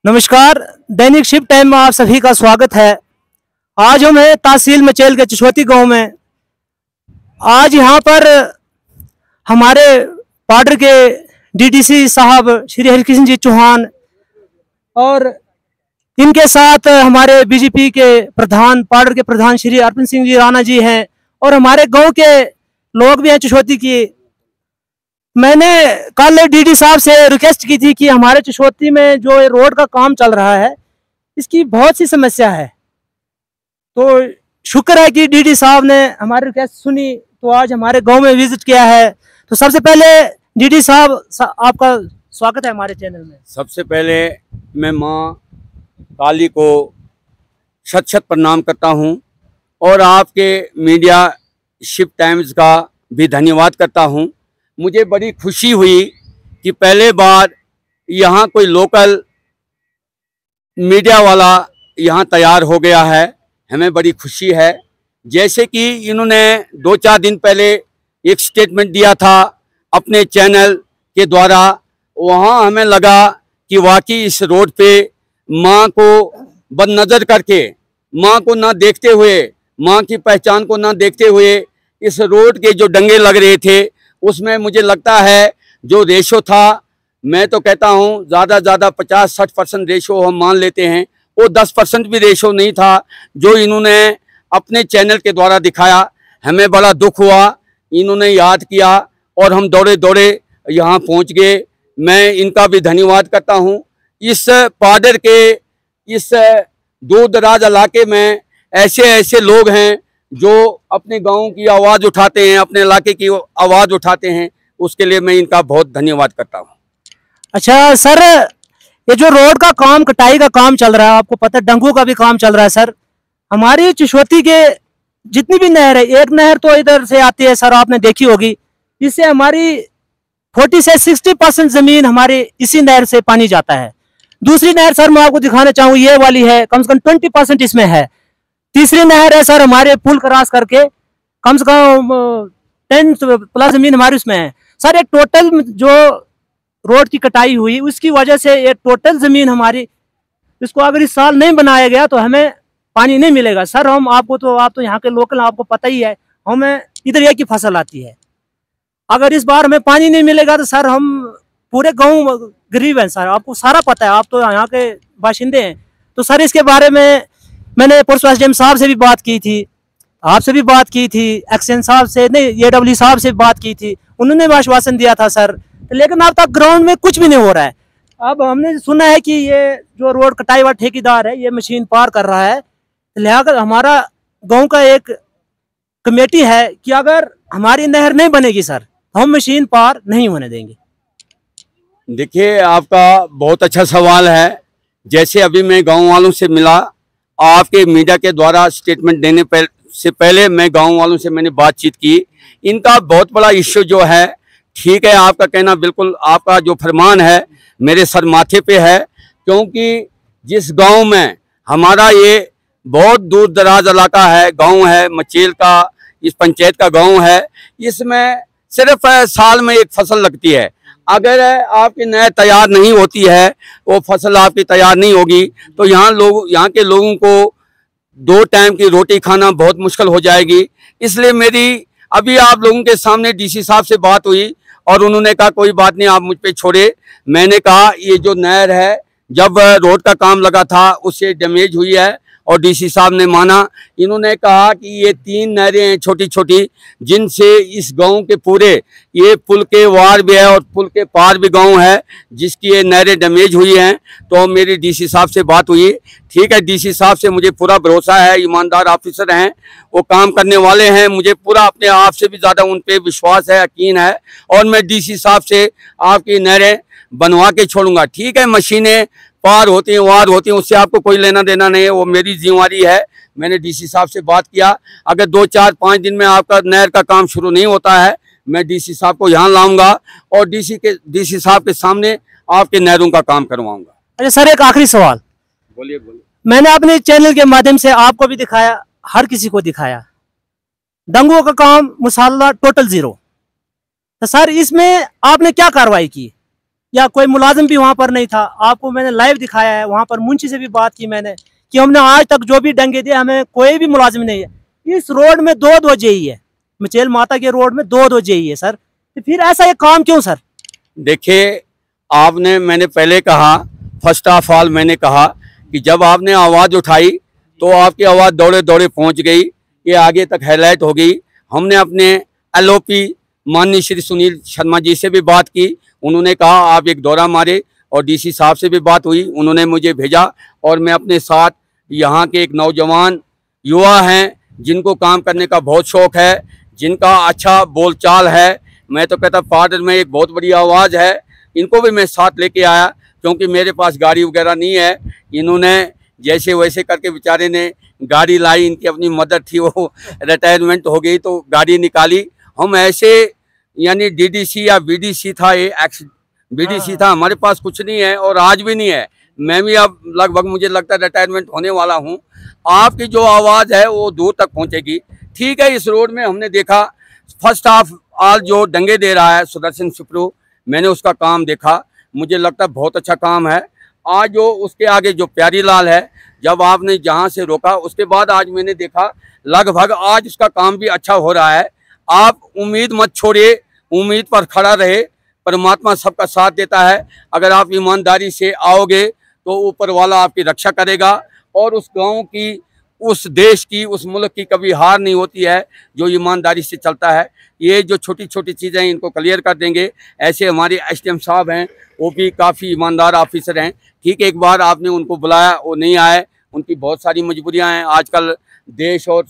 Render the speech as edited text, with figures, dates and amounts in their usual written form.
नमस्कार। दैनिक shift time में आप सभी का स्वागत है। आज हम हैं तहसील मचेल के चिशोती गांव में। आज यहाँ पर हमारे पाडर के डीडीसी साहब श्री हरिकृष्ण जी चौहान और इनके साथ हमारे बीजेपी के प्रधान पाडर के प्रधान श्री अर्पण सिंह जी राणा जी हैं और हमारे गांव के लोग भी हैं चिशोती की। मैंने कल डीडी साहब से रिक्वेस्ट की थी कि हमारे चिशोती में जो रोड का काम चल रहा है इसकी बहुत सी समस्या है, तो शुक्र है कि डीडी साहब ने हमारी रिक्वेस्ट सुनी तो आज हमारे गांव में विजिट किया है। तो सबसे पहले डीडी साहब आपका स्वागत है हमारे चैनल में। सबसे पहले मैं माँ काली को शत शत प्रणाम करता हूँ और आपके मीडिया शिफ्ट टाइम्स का भी धन्यवाद करता हूँ। मुझे बड़ी खुशी हुई कि पहले बार यहाँ कोई लोकल मीडिया वाला यहाँ तैयार हो गया है, हमें बड़ी खुशी है। जैसे कि इन्होंने 2-4 दिन पहले एक स्टेटमेंट दिया था अपने चैनल के द्वारा, वहाँ हमें लगा कि वाकई इस रोड पे माँ को बदनज़र करके, माँ को ना देखते हुए, माँ की पहचान को ना देखते हुए इस रोड के जो डंगे लग रहे थे उसमें मुझे लगता है जो रेशो था, मैं तो कहता हूँ ज़्यादा 50-60% रेशो हम मान लेते हैं, वो 10% भी रेशो नहीं था जो इन्होंने अपने चैनल के द्वारा दिखाया। हमें बड़ा दुख हुआ, इन्होंने याद किया और हम दौड़े दौड़े यहाँ पहुँच गए। मैं इनका भी धन्यवाद करता हूँ। इस पाडर के इस दूर दराज इलाके में ऐसे ऐसे लोग हैं जो अपने गांव की आवाज़ उठाते हैं, अपने इलाके की आवाज़ उठाते हैं, उसके लिए मैं इनका बहुत धन्यवाद करता हूं। अच्छा सर, ये जो रोड का काम, कटाई का काम चल रहा है, आपको पता है डंगू का भी काम चल रहा है सर। हमारी चिशोती के जितनी भी नहर है, एक नहर तो इधर से आती है सर, आपने देखी होगी, इससे हमारी 40 से 60% जमीन हमारी इसी नहर से पानी जाता है। दूसरी नहर सर मैं आपको दिखाना चाहूँ, ये वाली है, कम से कम 20% इसमें है। तीसरी नहर है सर हमारे पुल क्रॉस करके, कम से कम 10+ जमीन हमारी उसमें है सर। एक टोटल जो रोड की कटाई हुई उसकी वजह से ये टोटल जमीन हमारी, इसको अगर इस साल नहीं बनाया गया तो हमें पानी नहीं मिलेगा सर। हम आपको तो, आप तो यहाँ के लोकल, आपको पता ही है, हमें इधर एक ही फसल आती है। अगर इस बार हमें पानी नहीं मिलेगा तो सर हम पूरे गाँव गरीब हैं सर, आपको सारा पता है, आप तो यहाँ के बाशिंदे हैं। तो सर इसके बारे में मैंने परसों एसडीएम साहब से भी बात की थी, आपसे भी बात की थी, एक्सचेंज साहब से नहीं, एडब्ल्यू साहब से बात की थी, उन्होंने भी आश्वासन दिया था सर, लेकिन अब तक ग्राउंड में कुछ भी नहीं हो रहा है। अब हमने सुना है कि ये जो रोड कटाई वाला ठेकेदार है ये मशीन पार कर रहा है, लिहाजा हमारा गांव का एक कमेटी है कि अगर हमारी नहर नहीं बनेगी सर हम मशीन पार नहीं होने देंगे। देखिए, आपका बहुत अच्छा सवाल है। जैसे अभी मैं गाँव वालों से मिला, आपके मीडिया के द्वारा स्टेटमेंट देने से पहले मैं गांव वालों से मैंने बातचीत की। इनका बहुत बड़ा इश्यू जो है, ठीक है, आपका कहना बिल्कुल, आपका जो फरमान है मेरे सर माथे पे है, क्योंकि जिस गांव में हमारा ये बहुत दूर दराज इलाका है, गांव है मचेल का, इस पंचायत का गांव है, इसमें सिर्फ साल में एक फसल लगती है। अगर आपकी नहर तैयार नहीं होती है, वो फसल आपकी तैयार नहीं होगी, तो यहाँ के लोगों को 2 टाइम की रोटी खाना बहुत मुश्किल हो जाएगी। इसलिए मेरी अभी आप लोगों के सामने डीसी साहब से बात हुई और उन्होंने कहा कोई बात नहीं, आप मुझ पे छोड़े। मैंने कहा ये जो नहर है, जब रोड का काम लगा था उससे डैमेज हुई है और डीसी साहब ने माना। इन्होंने कहा कि ये 3 नहरें हैं छोटी छोटी, जिनसे इस गांव के पूरे, ये पुल के वार भी है और पुल के पार भी गांव है, जिसकी ये नहरें डैमेज हुई हैं। तो मेरी डीसी साहब से बात हुई, ठीक है, डीसी साहब से मुझे पूरा भरोसा है, ईमानदार ऑफिसर हैं, वो काम करने वाले हैं, मुझे पूरा अपने आप से भी ज़्यादा उन पर विश्वास है, यकीन है, और मैं डीसी साहब से आपकी नहरें बनवा के छोड़ूंगा। ठीक है, मशीनें पार होती हैं, वार होती हैं, उससे आपको कोई लेना देना नहीं है, वो मेरी जिम्मेवारी है। मैंने डीसी साहब से बात किया, अगर 2-4-5 दिन में आपका नहर का काम शुरू नहीं होता है, मैं डीसी साहब को यहाँ लाऊंगा और डीसी साहब के सामने आपके नहरों का काम करवाऊंगा। अच्छा सर, एक आखिरी सवाल। बोलिए बोलिए। मैंने अपने चैनल के माध्यम से आपको भी दिखाया, हर किसी को दिखाया, डंगुओं का काम मुसाल्ला टोटल 0। तो सर इसमें आपने क्या कार्रवाई की? या कोई मुलाजिम भी वहां पर नहीं था। आपको मैंने लाइव दिखाया है, वहां पर मुंशी से भी बात की मैंने कि हमने आज तक जो भी डंगे दिए हमें कोई भी मुलाजिम नहीं है। इस रोड में दो जेई है, मचेल माता के रोड में दो जेई है सर, तो फिर ऐसा ये काम क्यों सर? देखिए, आपने, मैंने पहले कहा, फर्स्ट ऑफ ऑल मैंने कहा कि जब आपने आवाज़ उठाई तो आपकी आवाज़ दौड़े दौड़े पहुंच गई, ये आगे तक हाईलाइट हो गई। हमने अपने एलओपी माननीय श्री सुनील शर्मा जी से भी बात की, उन्होंने कहा आप एक दौरा मारे, और डीसी साहब से भी बात हुई, उन्होंने मुझे भेजा। और मैं अपने साथ यहाँ के एक नौजवान युवा हैं जिनको काम करने का बहुत शौक़ है, जिनका अच्छा बोलचाल है, मैं तो कहता पार्ट में एक बहुत बड़ी आवाज़ है, इनको भी मैं साथ लेके आया क्योंकि मेरे पास गाड़ी वगैरह नहीं है। इन्होंने जैसे वैसे करके बेचारे ने गाड़ी लाई, इनकी अपनी मदर थी, वो रिटायरमेंट हो गई तो गाड़ी निकाली। हम ऐसे यानी डीडीसी या बीडीसी था, ये एक्स बीडीसी था, हमारे पास कुछ नहीं है और आज भी नहीं है। मैं भी अब लगभग मुझे लगता है रिटायरमेंट होने वाला हूँ। आपकी जो आवाज़ है वो दूर तक पहुँचेगी। ठीक है, इस रोड में हमने देखा फर्स्ट ऑफ ऑल जो डंगे दे रहा है सुदर्शन सुप्रू, मैंने उसका काम देखा, मुझे लगता है बहुत अच्छा काम है। आज जो उसके आगे जो प्यारी लाल है, जब आपने जहाँ से रोका उसके बाद आज मैंने देखा लगभग आज उसका काम भी अच्छा हो रहा है। आप उम्मीद मत छोड़िए, उम्मीद पर खड़ा रहे, परमात्मा सबका साथ देता है। अगर आप ईमानदारी से आओगे तो ऊपर वाला आपकी रक्षा करेगा, और उस गांव की, उस देश की, उस मुल्क की कभी हार नहीं होती है जो ईमानदारी से चलता है। ये जो छोटी छोटी चीज़ें हैं इनको क्लियर कर देंगे। ऐसे हमारे एसडीएम साहब हैं, वो भी काफ़ी ईमानदार ऑफिसर हैं। ठीक है, एक बार आपने उनको बुलाया, वो नहीं आए, उनकी बहुत सारी मजबूरियां हैं, आजकल देश और